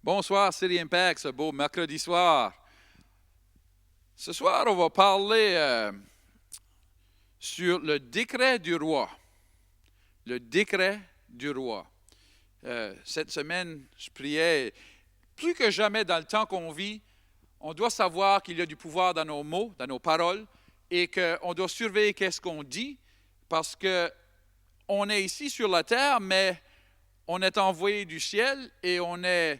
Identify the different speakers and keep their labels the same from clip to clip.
Speaker 1: Bonsoir, City Impact, ce beau mercredi soir. Ce soir, on va parler sur le décret du roi. Le décret du roi. Cette semaine, je priais, plus que jamais dans le temps qu'on vit, on doit savoir qu'il y a du pouvoir dans nos mots, dans nos paroles, et qu'on doit surveiller qu'est-ce qu'on dit, parce qu'on est ici sur la terre, mais on est envoyé du ciel et on est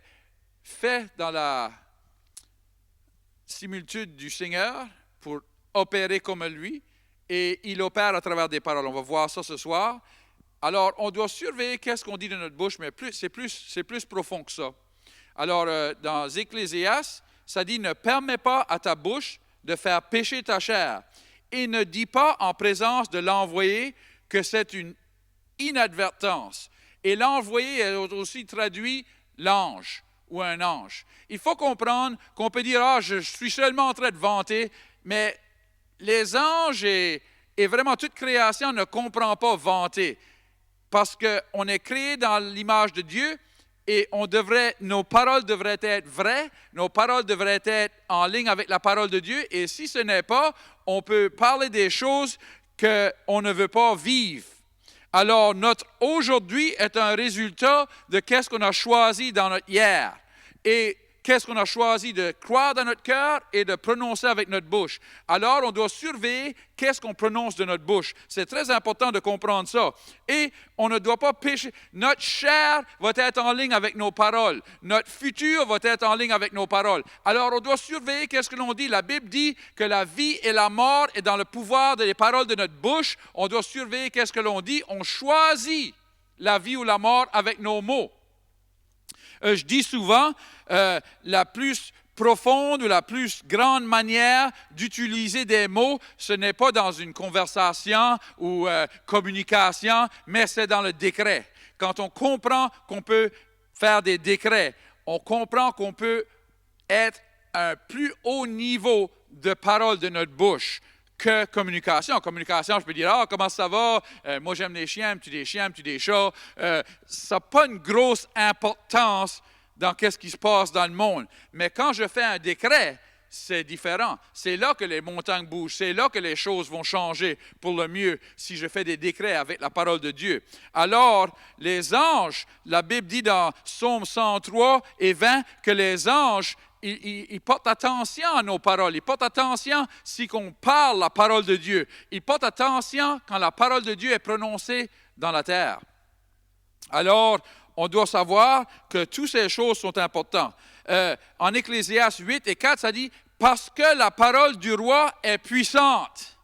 Speaker 1: fait dans la similitude du Seigneur pour opérer comme lui, et il opère à travers des paroles. On va voir ça ce soir. Alors, on doit surveiller qu'est-ce qu'on dit de notre bouche, mais c'est plus profond que ça. Alors, dans Ecclésias, ça dit « Ne permets pas à ta bouche de faire pécher ta chair, et ne dis pas en présence de l'envoyé que c'est une inadvertance. » Et l'envoyé est aussi traduit l'ange ou un ange. Il faut comprendre qu'on peut dire « Ah, je suis seulement en train de vanter », mais les anges et vraiment toute création ne comprend pas vanter, parce qu'on est créé dans l'image de Dieu et nos paroles devraient être vraies, nos paroles devraient être en ligne avec la parole de Dieu, et si ce n'est pas, on peut parler des choses qu'on ne veut pas vivre. Alors, notre aujourd'hui est un résultat de qu'est-ce qu'on a choisi dans notre hier et qu'est-ce qu'on a choisi de croire dans notre cœur et de prononcer avec notre bouche. Alors, on doit surveiller qu'est-ce qu'on prononce de notre bouche. C'est très important de comprendre ça. Et on ne doit pas pécher. Notre chair va être en ligne avec nos paroles. Notre futur va être en ligne avec nos paroles. Alors, on doit surveiller qu'est-ce que l'on dit. La Bible dit que la vie et la mort est dans le pouvoir des paroles de notre bouche. On doit surveiller qu'est-ce que l'on dit. On choisit la vie ou la mort avec nos mots. Je dis souvent, la plus profonde ou la plus grande manière d'utiliser des mots, ce n'est pas dans une conversation ou communication, mais c'est dans le décret. Quand on comprend qu'on peut faire des décrets, on comprend qu'on peut être à un plus haut niveau de parole de notre bouche que communication. En communication, je peux dire « Ah, comment ça va? Moi, j'aime les chiens, aimes-tu des chiens, aimes-tu des chats? » Ça n'a pas une grosse importance dans ce qui se passe dans le monde. Mais quand je fais un décret, c'est différent. C'est là que les montagnes bougent. C'est là que les choses vont changer pour le mieux si je fais des décrets avec la parole de Dieu. Alors, les anges, la Bible dit dans Psaume 103 et 20 que les anges, ils portent attention à nos paroles. Ils portent attention si on parle la parole de Dieu. Ils portent attention quand la parole de Dieu est prononcée dans la terre. Alors, on doit savoir que toutes ces choses sont importantes. En Ecclésias 8 et 4, ça dit « Parce que la parole du roi est puissante. »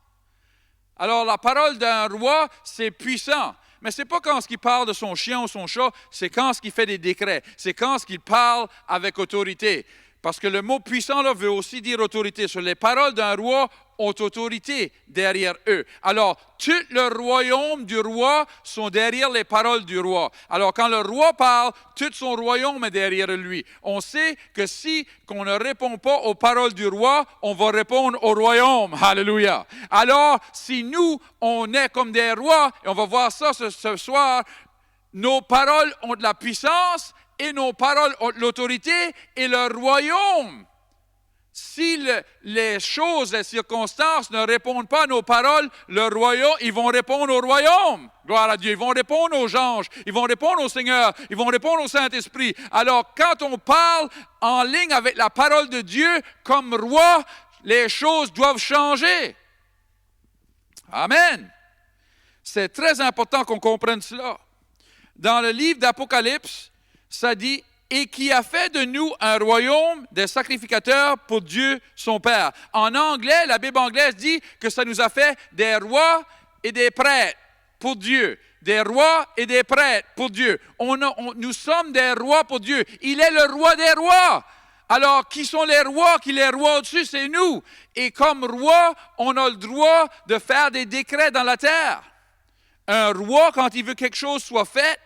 Speaker 1: Alors, la parole d'un roi, c'est puissant. Mais ce n'est pas quand il parle de son chien ou son chat, c'est quand il fait des décrets. C'est quand il parle avec autorité. Parce que le mot puissant là, veut aussi dire autorité. Sur les paroles d'un roi ont autorité derrière eux. Alors, tout le royaume du roi sont derrière les paroles du roi. Alors, quand le roi parle, tout son royaume est derrière lui. On sait que si on ne répond pas aux paroles du roi, on va répondre au royaume. Alléluia. Alors, si nous, on est comme des rois, et on va voir ça ce soir, nos paroles ont de la puissance, et nos paroles ont l'autorité et le royaume. Si les choses, les circonstances ne répondent pas à nos paroles, le royaume, ils vont répondre au royaume. Gloire à Dieu. Ils vont répondre aux anges. Ils vont répondre au Seigneur. Ils vont répondre au Saint-Esprit. Alors, quand on parle en ligne avec la parole de Dieu, comme roi, les choses doivent changer. Amen. C'est très important qu'on comprenne cela. Dans le livre d'Apocalypse, ça dit « Et qui a fait de nous un royaume des sacrificateurs pour Dieu son Père. » En anglais, la Bible anglaise dit que ça nous a fait des rois et des prêtres pour Dieu. Des rois et des prêtres pour Dieu. Nous sommes des rois pour Dieu. Il est le roi des rois. Alors, qui sont les rois? Qui les rois au-dessus? C'est nous. Et comme roi, on a le droit de faire des décrets dans la terre. Un roi, quand il veut que quelque chose soit fait,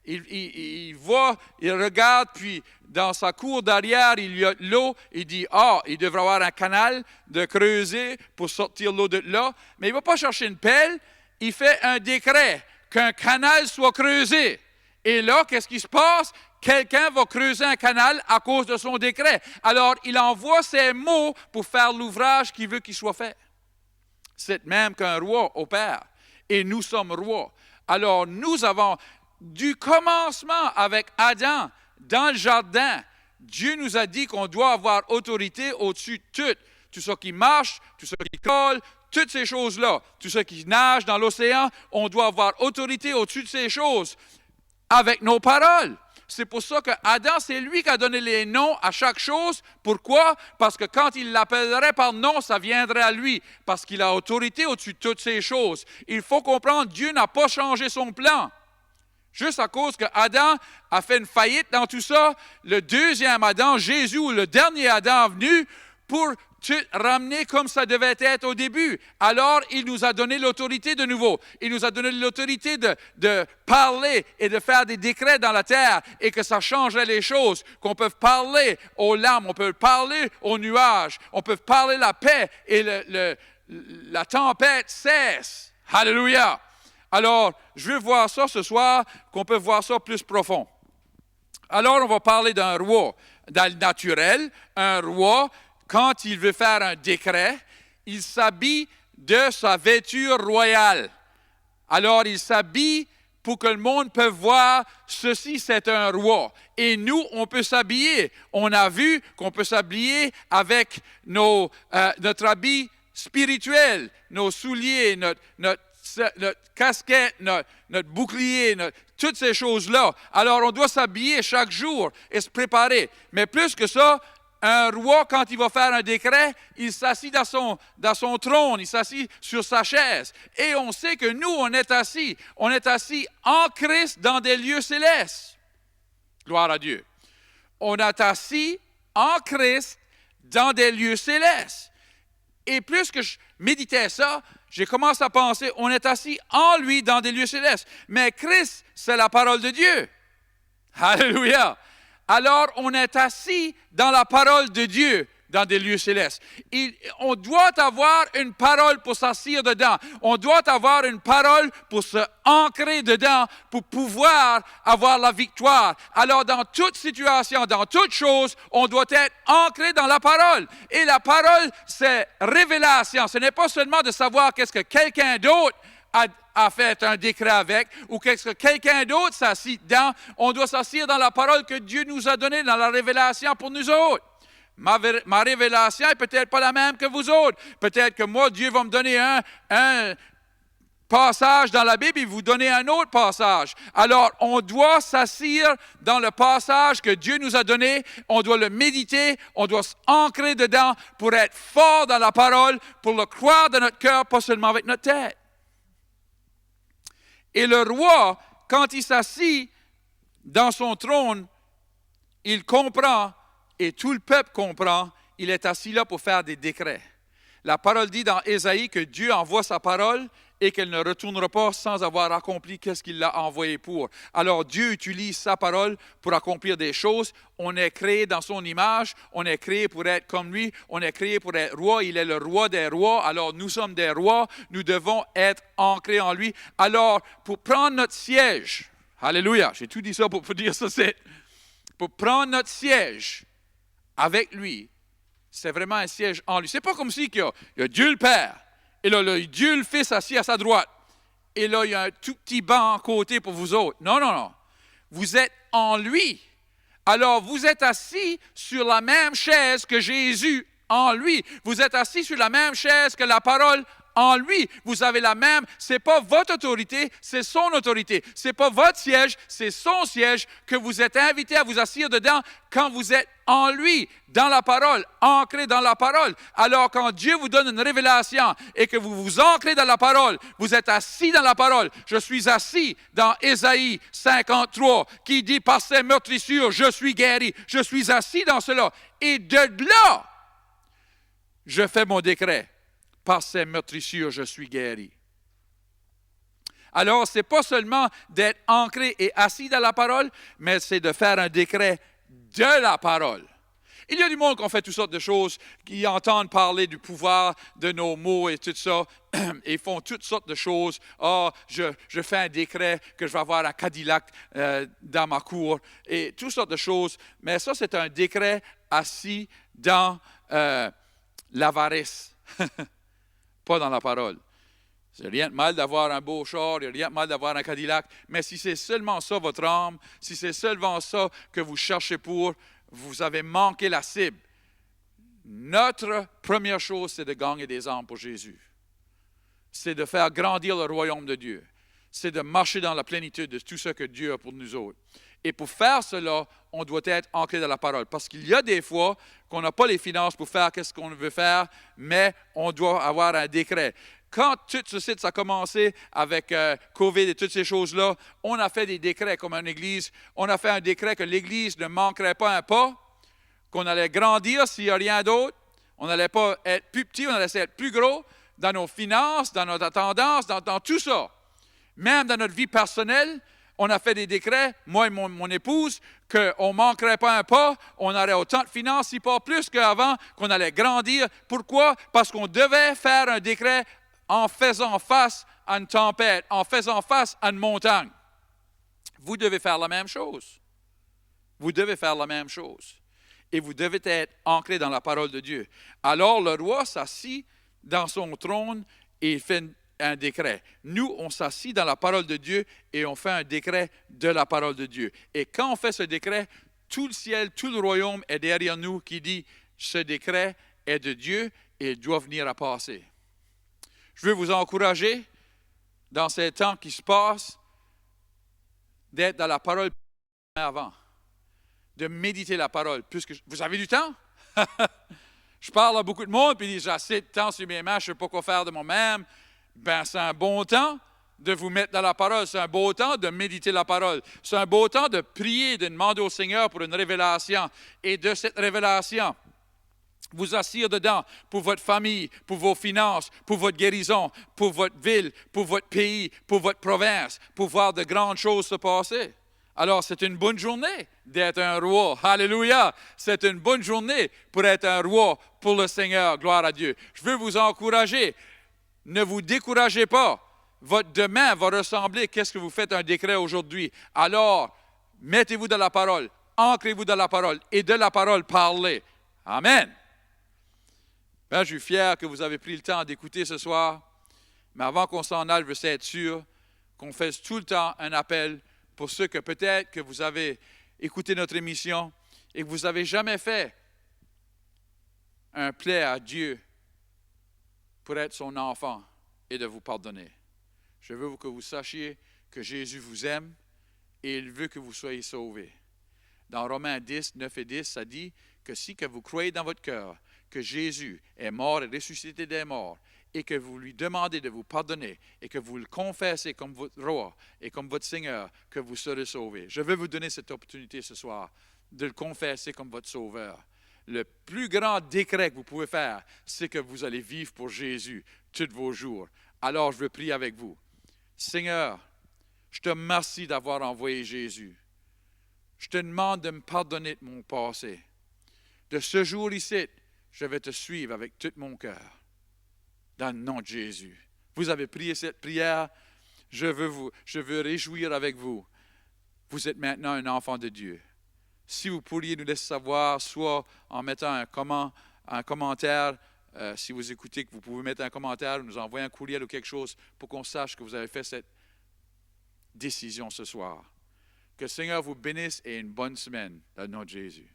Speaker 1: il regarde, puis dans sa cour d'arrière, il y a l'eau. Il dit, il devrait avoir un canal de creuser pour sortir l'eau de là. Mais il ne va pas chercher une pelle. Il fait un décret qu'un canal soit creusé. Et là, qu'est-ce qui se passe? quelqu'un va creuser un canal à cause de son décret. Alors, il envoie ses mots pour faire l'ouvrage qu'il veut qu'il soit fait. C'est même qu'un roi opère. Et nous sommes rois. Alors, nous avons, du commencement avec Adam, dans le jardin, Dieu nous a dit qu'on doit avoir autorité au-dessus de tout. Tout ce qui marche, tout ce qui colle, toutes ces choses-là. Tout ce qui nage dans l'océan, on doit avoir autorité au-dessus de ces choses avec nos paroles. C'est pour ça que Adam, c'est lui qui a donné les noms à chaque chose. Pourquoi? Parce que quand il l'appellerait par nom, ça viendrait à lui. Parce qu'il a autorité au-dessus de toutes ces choses. Il faut comprendre, Dieu n'a pas changé son plan. Juste à cause que Adam a fait une faillite dans tout ça, le deuxième Adam, Jésus, ou le dernier Adam venu pour tout ramener comme ça devait être au début. Alors, il nous a donné l'autorité de nouveau. Il nous a donné l'autorité de parler et de faire des décrets dans la terre et que ça changerait les choses, qu'on peut parler aux lames, on peut parler aux nuages, on peut parler la paix et la tempête cesse. Alléluia! Alors, je veux voir ça ce soir, qu'on peut voir ça plus profond. Alors, on va parler d'un roi dans le naturel, un roi. Quand il veut faire un décret, il s'habille de sa vêture royale. Alors, il s'habille pour que le monde puisse voir, ceci, c'est un roi. Et nous, on peut s'habiller. On a vu qu'on peut s'habiller avec notre habit spirituel, nos souliers, notre casquette, notre bouclier, toutes ces choses-là. Alors, on doit s'habiller chaque jour et se préparer. Mais plus que ça, un roi, quand il va faire un décret, il s'assit dans son trône, il s'assit sur sa chaise. Et on sait que nous, on est assis en Christ dans des lieux célestes. Gloire à Dieu. On est assis en Christ dans des lieux célestes. Et plus que je méditais ça, j'ai commencé à penser, on est assis en lui dans des lieux célestes. Mais Christ, c'est la parole de Dieu. Alléluia. Alors, on est assis dans la parole de Dieu, dans des lieux célestes. On doit avoir une parole pour s'asseoir dedans. On doit avoir une parole pour se ancrer dedans, pour pouvoir avoir la victoire. Alors, dans toute situation, dans toute chose, on doit être ancré dans la parole. Et la parole, c'est révélation. Ce n'est pas seulement de savoir qu'est-ce que quelqu'un d'autre a fait un décret avec, ou qu'est-ce que quelqu'un d'autre s'assit dedans. On doit s'asseoir dans la parole que Dieu nous a donnée, dans la révélation pour nous autres. Ma révélation est peut-être pas la même que vous autres. Peut-être que moi, Dieu va me donner un passage dans la Bible et vous donner un autre passage. Alors, on doit s'asseoir dans le passage que Dieu nous a donné. On doit le méditer. On doit s'ancrer dedans pour être fort dans la parole, pour le croire de notre cœur, pas seulement avec notre tête. Et le roi, quand il s'assit dans son trône, il comprend, et tout le peuple comprend, il est assis là pour faire des décrets. La parole dit dans Ésaïe que Dieu envoie sa parole et qu'elle ne retournera pas sans avoir accompli qu'est-ce qu'il l'a envoyé pour. Alors Dieu utilise sa parole pour accomplir des choses. On est créé dans son image, on est créé pour être comme lui, on est créé pour être roi, il est le roi des rois, alors nous sommes des rois, nous devons être ancrés en lui. Alors, pour prendre notre siège, alléluia, j'ai tout dit ça pour dire ça, pour prendre notre siège avec lui, c'est vraiment un siège en lui. C'est pas comme si il y a Dieu le Père, et là, Dieu le Fils assis à sa droite, et là, il y a un tout petit banc à côté pour vous autres. Non, non, non. Vous êtes en lui. Alors, vous êtes assis sur la même chaise que Jésus en lui. Vous êtes assis sur la même chaise que la parole en lui. Vous avez la même, c'est pas votre autorité, c'est son autorité. C'est pas votre siège, c'est son siège que vous êtes invité à vous asseoir dedans quand vous êtes en lui, dans la parole, ancré dans la parole. Alors, quand Dieu vous donne une révélation et que vous vous ancrez dans la parole, vous êtes assis dans la parole. Je suis assis dans Ésaïe 53 qui dit, par ses meurtrissures, je suis guéri. Je suis assis dans cela. Et de là, je fais mon décret. Par ses meurtrissures, je suis guéri. Alors, ce n'est pas seulement d'être ancré et assis dans la parole, mais c'est de faire un décret de la parole. Il y a du monde qui ont fait toutes sortes de choses, qui entendent parler du pouvoir de nos mots et tout ça, et font toutes sortes de choses. Ah, je fais un décret que je vais avoir un Cadillac dans ma cour, et toutes sortes de choses. Mais ça, c'est un décret assis dans l'avarice, pas dans la parole. Il n'y a rien de mal d'avoir un beau char, il n'y a rien de mal d'avoir un Cadillac, mais si c'est seulement ça votre âme, si c'est seulement ça que vous cherchez pour, vous avez manqué la cible. Notre première chose, c'est de gagner des âmes pour Jésus. C'est de faire grandir le royaume de Dieu. C'est de marcher dans la plénitude de tout ce que Dieu a pour nous autres. Et pour faire cela, on doit être ancré dans la parole. Parce qu'il y a des fois qu'on n'a pas les finances pour faire ce qu'on veut faire, mais on doit avoir un décret. Quand tout ceci a commencé avec COVID et toutes ces choses-là, on a fait des décrets comme une Église. On a fait un décret que l'Église ne manquerait pas un pas, qu'on allait grandir s'il n'y a rien d'autre. On n'allait pas être plus petit, on allait être plus gros dans nos finances, dans notre tendance, dans tout ça. Même dans notre vie personnelle, on a fait des décrets, moi et mon épouse, qu'on ne manquerait pas un pas, on aurait autant de finances, si pas plus qu'avant, qu'on allait grandir. Pourquoi? Parce qu'on devait faire un décret en faisant face à une tempête, en faisant face à une montagne. Vous devez faire la même chose. Vous devez faire la même chose. Et vous devez être ancré dans la parole de Dieu. Alors le roi s'assit dans son trône et il fait un décret. Nous, on s'assit dans la parole de Dieu et on fait un décret de la parole de Dieu. Et quand on fait ce décret, tout le ciel, tout le royaume est derrière nous qui dit, ce décret est de Dieu et il doit venir à passer. Je veux vous encourager, dans ces temps qui se passent, d'être dans la parole avant, de méditer la parole. Puisque vous avez du temps? Je parle à beaucoup de monde, puis ils disent, j'ai assez de temps sur mes mains, je ne sais pas quoi faire de moi-même. Ben, c'est un bon temps de vous mettre dans la parole. C'est un beau temps de méditer la parole. C'est un beau temps de prier, de demander au Seigneur pour une révélation. Et de cette révélation, vous assire dedans pour votre famille, pour vos finances, pour votre guérison, pour votre ville, pour votre pays, pour votre province, pour voir de grandes choses se passer. Alors, c'est une bonne journée d'être un roi. Alléluia! C'est une bonne journée pour être un roi pour le Seigneur. Gloire à Dieu. Je veux vous encourager. Ne vous découragez pas. Votre demain va ressembler à ce que vous faites un décret aujourd'hui. Alors, mettez-vous dans la parole. Ancrez-vous dans la parole. Et de la parole, parlez. Amen. Ben, je suis fier que vous avez pris le temps d'écouter ce soir. Mais avant qu'on s'en aille, je veux être sûr qu'on fasse tout le temps un appel pour ceux que peut-être que vous avez écouté notre émission et que vous n'avez jamais fait un plaid à Dieu pour être son enfant et de vous pardonner. Je veux que vous sachiez que Jésus vous aime et il veut que vous soyez sauvés. Dans Romains 10, 9 et 10, ça dit que si que vous croyez dans votre cœur que Jésus est mort et ressuscité des morts, et que vous lui demandez de vous pardonner, et que vous le confessez comme votre roi et comme votre Seigneur, que vous serez sauvés. Je veux vous donner cette opportunité ce soir de le confesser comme votre sauveur. Le plus grand décret que vous pouvez faire, c'est que vous allez vivre pour Jésus tous vos jours. Alors, je veux prier avec vous. Seigneur, je te remercie d'avoir envoyé Jésus. Je te demande de me pardonner de mon passé. De ce jour ici, je vais te suivre avec tout mon cœur. Dans le nom de Jésus. Vous avez prié cette prière, je veux réjouir avec vous. Vous êtes maintenant un enfant de Dieu. Si vous pourriez nous laisser savoir, soit en mettant un commentaire, si vous écoutez, que vous pouvez mettre un commentaire ou nous envoyer un courriel ou quelque chose pour qu'on sache que vous avez fait cette décision ce soir. Que le Seigneur vous bénisse et une bonne semaine dans le nom de Jésus.